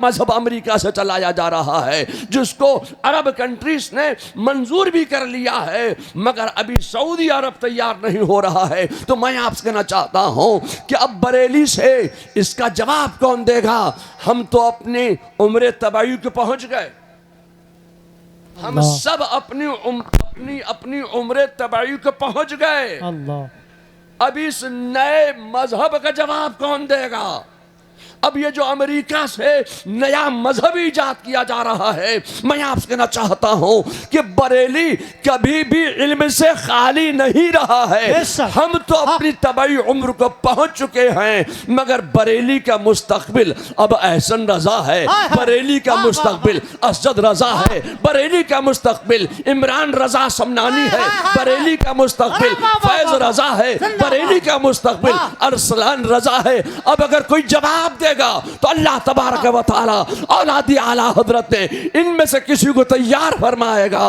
مذہب امریکہ سے چلایا جا رہا ہے، جس کو عرب کنٹریز نے منظور بھی کر لیا ہے، مگر ابھی سعودی عرب تیار نہیں ہو رہا ہے۔ تو میں آپ سے کہنا چاہتا ہوں کہ اب بریلی سے اس کا جواب کون دے گا؟ ہم تو اپنی عمر طبعی کو پہنچ گئے، ہم سب اپنی عمر طبعی کو پہنچ گئے۔ اب اس نئے مذہب کا جواب کون دے گا؟ اب یہ جو امریکہ سے نیا مذہب ایجاد کیا جا رہا ہے، میں آپ سے کہنا چاہتا ہوں کہ بریلی کبھی بھی علم سے خالی نہیں رہا ہے۔ ہم تو اپنی طبعی عمر کو پہنچ چکے ہیں، مگر بریلی کا مستقبل اب احسن رضا ہے، بریلی کا مستقبل اسجد رضا ہے، بریلی کا مستقبل عمران رضا سمنانی ہے، بریلی کا مستقبل فیض رضا ہے، بریلی کا مستقبل ارسلان رضا ہے۔ اب اگر کوئی جواب دے گا تو اللہ تبارک و تعالی اولاد اعلی حضرت نے ان میں سے کسی کو تیار فرمائے گا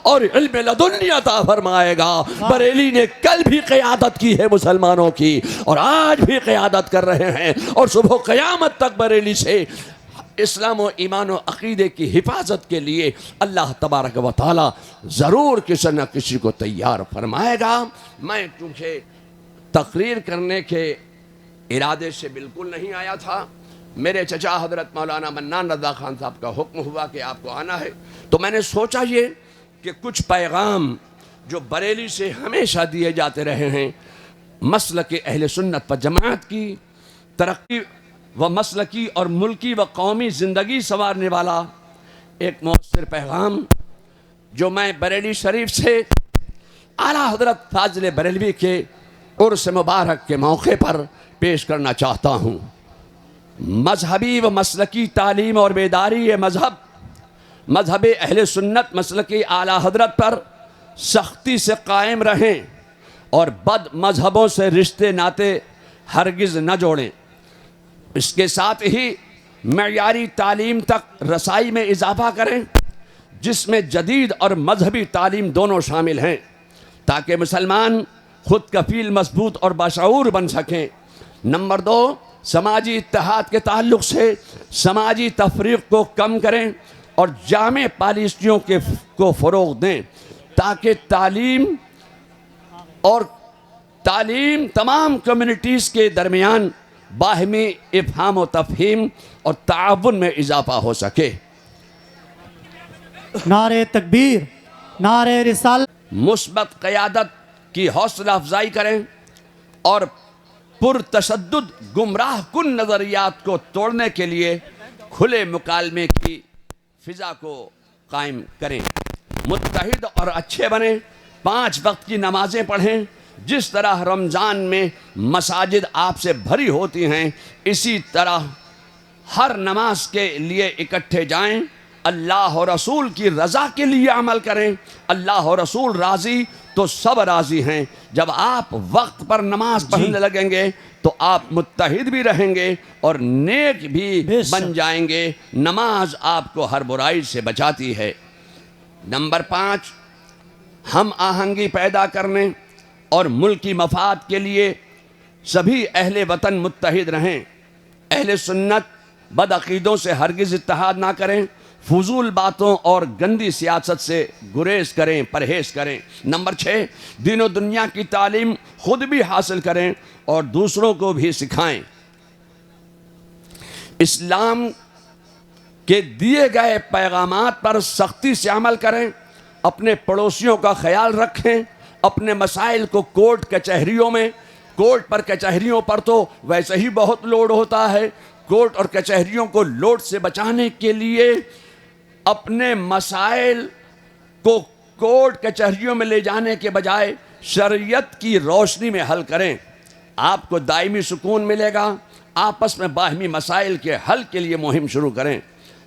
اور علم لدنی عطا فرمائے گا۔ بریلی نے کل بھی قیادت کی ہے مسلمانوں کی، اور آج بھی قیادت کر رہے ہیں، اور صبح قیامت تک بریلی سے اسلام و ایمان و عقیدے کی حفاظت کے لیے اللہ تبارک و تعالی ضرور کسی نہ کسی کو تیار فرمائے گا۔ میں چونکہ تقریر کرنے کے ارادے سے بالکل نہیں آیا تھا، میرے چچا حضرت مولانا منان رضا خان صاحب کا حکم ہوا کہ آپ کو آنا ہے، تو میں نے سوچا یہ کہ کچھ پیغام جو بریلی سے ہمیشہ دیے جاتے رہے ہیں، مسلک اہل سنت و جماعت کی ترقی و مسلکی اور ملکی و قومی زندگی سنوارنے والا ایک مؤثر پیغام، جو میں بریلی شریف سے اعلیٰ حضرت فاضل بریلوی کے عرس مبارک کے موقع پر پیش کرنا چاہتا ہوں۔ مذہبی و مسلکی تعلیم اور بیداری مذہب اہل سنت مسلکی اعلیٰ حضرت پر سختی سے قائم رہیں اور بد مذہبوں سے رشتے ناتے ہرگز نہ جوڑیں۔ اس کے ساتھ ہی معیاری تعلیم تک رسائی میں اضافہ کریں، جس میں جدید اور مذہبی تعلیم دونوں شامل ہیں، تاکہ مسلمان خود کفیل، مضبوط اور باشعور بن سکیں۔ نمبر 2، سماجی اتحاد کے تعلق سے سماجی تفریق کو کم کریں اور جامع پالیسیوں کو فروغ دیں، تاکہ تعلیم تمام کمیونٹیز کے درمیان باہمی افہام و تفہیم اور تعاون میں اضافہ ہو سکے۔ نعرہ تکبیر، نعرہ رسالت۔ مثبت قیادت کی حوصلہ افزائی کریں اور پرتشدد گمراہ کن نظریات کو توڑنے کے لیے کھلے مکالمے کی فضا کو قائم کریں۔ متحد اور اچھے بنیں، 5 وقت کی نمازیں پڑھیں۔ جس طرح رمضان میں مساجد آپ سے بھری ہوتی ہیں، اسی طرح ہر نماز کے لیے اکٹھے جائیں۔ اللہ و رسول کی رضا کے لیے عمل کریں۔ اللہ و رسول راضی تو سب راضی ہیں۔ جب آپ وقت پر نماز پڑھنے لگیں گے تو آپ متحد بھی رہیں گے اور نیک بھی بن جائیں گے۔ نماز آپ کو ہر برائی سے بچاتی ہے۔ نمبر 5، ہم آہنگی پیدا کرنے اور ملکی مفاد کے لیے سبھی اہل وطن متحد رہیں۔ اہل سنت بدعقیدوں سے ہرگز اتحاد نہ کریں، فضول باتوں اور گندی سیاست سے گریز کریں، پرہیز کریں۔ نمبر 6، دین و دنیا کی تعلیم خود بھی حاصل کریں اور دوسروں کو بھی سکھائیں۔ اسلام کے دیے گئے پیغامات پر سختی سے عمل کریں، اپنے پڑوسیوں کا خیال رکھیں، اپنے مسائل کو کورٹ پر کچہریوں پر تو ویسے ہی بہت لوڈ ہوتا ہے، کورٹ اور کچہریوں کو لوڈ سے بچانے کے لیے اپنے مسائل کو کورٹ کچہریوں میں لے جانے کے بجائے شریعت کی روشنی میں حل کریں۔ آپ کو دائمی سکون ملے گا۔ آپس میں باہمی مسائل کے حل کے لیے مہم شروع کریں۔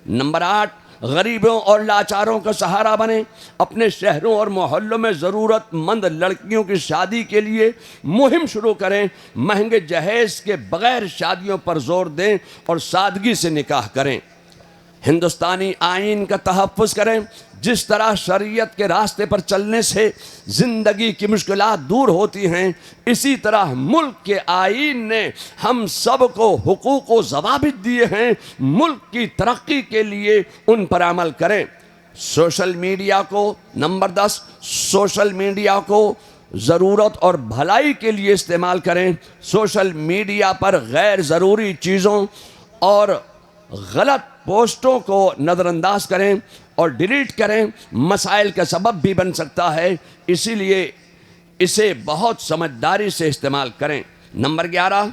نمبر 8، غریبوں اور لاچاروں کا سہارا بنیں۔ اپنے شہروں اور محلوں میں ضرورت مند لڑکیوں کی شادی کے لیے مہم شروع کریں۔ مہنگے جہیز کے بغیر شادیوں پر زور دیں اور سادگی سے نکاح کریں۔ ہندوستانی آئین کا تحفظ کریں. جس طرح شریعت کے راستے پر چلنے سے زندگی کی مشکلات دور ہوتی ہیں، اسی طرح ملک کے آئین نے ہم سب کو حقوق و ضوابط دیے ہیں. ملک کی ترقی کے لیے ان پر عمل کریں. سوشل میڈیا کو نمبر 10 سوشل میڈیا کو ضرورت اور بھلائی کے لیے استعمال کریں. سوشل میڈیا پر غیر ضروری چیزوں اور غلط پوسٹوں کو نظر انداز کریں اور ڈیلیٹ کریں. مسائل کا سبب بھی بن سکتا ہے، اسی لیے اسے بہت سمجھداری سے استعمال کریں. نمبر 11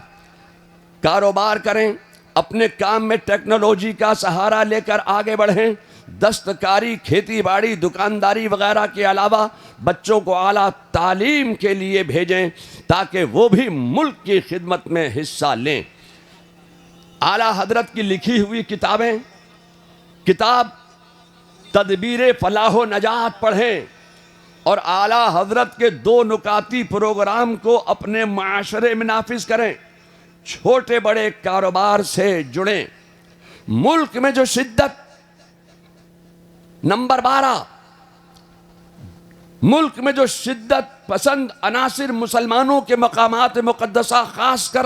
کاروبار کریں. اپنے کام میں ٹیکنالوجی کا سہارا لے کر آگے بڑھیں. دستکاری، کھیتی باڑی، دکانداری وغیرہ کے علاوہ بچوں کو اعلیٰ تعلیم کے لیے بھیجیں تاکہ وہ بھی ملک کی خدمت میں حصہ لیں. اعلیٰ حضرت کی لکھی ہوئی کتاب تدبیر فلاح و نجات پڑھیں اور اعلیٰ حضرت کے 2 نکاتی پروگرام کو اپنے معاشرے میں نافذ کریں. چھوٹے بڑے کاروبار سے جڑیں. ملک میں جو شدت نمبر 12 ملک میں جو شدت پسند عناصر مسلمانوں کے مقامات مقدسہ خاص کر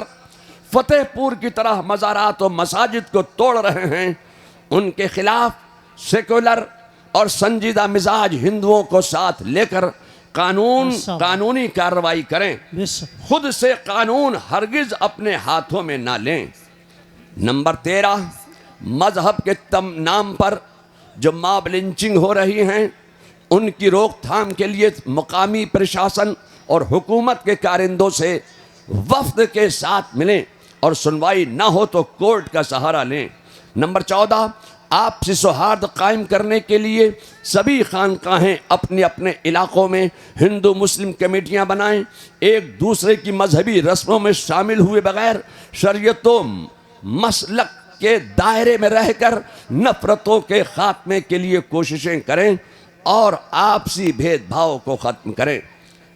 فتح پور کی طرح مزارات و مساجد کو توڑ رہے ہیں، ان کے خلاف سیکولر اور سنجیدہ مزاج ہندوؤں کو ساتھ لے کر قانونی کارروائی کریں. خود سے قانون ہرگز اپنے ہاتھوں میں نہ لیں. نمبر 13 مذہب کے نام پر جو ماب لنچنگ ہو رہی ہیں، ان کی روک تھام کے لیے مقامی پرشاسن اور حکومت کے کارندوں سے وفد کے ساتھ ملیں اور سنوائی نہ ہو تو کورٹ کا سہارا لیں. نمبر 14 آپسی سوہارد قائم کرنے کے لیے سبھی خانقاہیں اپنے اپنے علاقوں میں ہندو مسلم کمیٹیاں بنائیں. ایک دوسرے کی مذہبی رسموں میں شامل ہوئے بغیر شریعت و مسلک کے دائرے میں رہ کر نفرتوں کے خاتمے کے لیے کوششیں کریں اور آپسی بھید بھاؤ کو ختم کریں.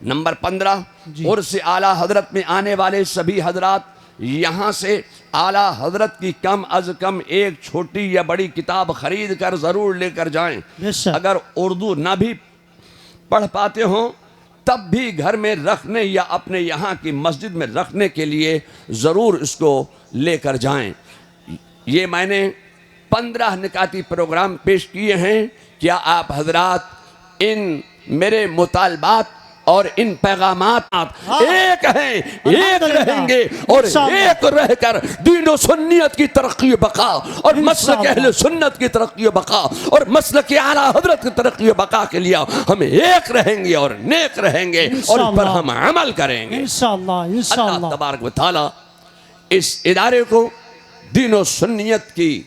نمبر 15 عرس اعلیٰ حضرت میں آنے والے سبھی حضرات یہاں سے اعلیٰ حضرت کی کم از کم ایک چھوٹی یا بڑی کتاب خرید کر ضرور لے کر جائیں. اگر اردو نہ بھی پڑھ پاتے ہوں تب بھی گھر میں رکھنے یا اپنے یہاں کی مسجد میں رکھنے کے لیے ضرور اس کو لے کر جائیں. یہ میں نے 15 نکاتی پروگرام پیش کیے ہیں. کیا آپ حضرات ان میرے مطالبات اور ان پیغامات ایک ہیں، ایک رہیں گے اور ایک رہ کر دین و سنیت کی ترقی و بقا اور مسلک اہل سنت کی ترقی و بقا اور مسلک اعلیٰ حضرت کی ترقی و بقا کے لیے ہم ایک رہیں گے اور نیک رہیں گے اور اس پر ہم عمل کریں گے انشاءاللہ. اللہ تبارک و تعالی اس ادارے کو دین و سنیت کی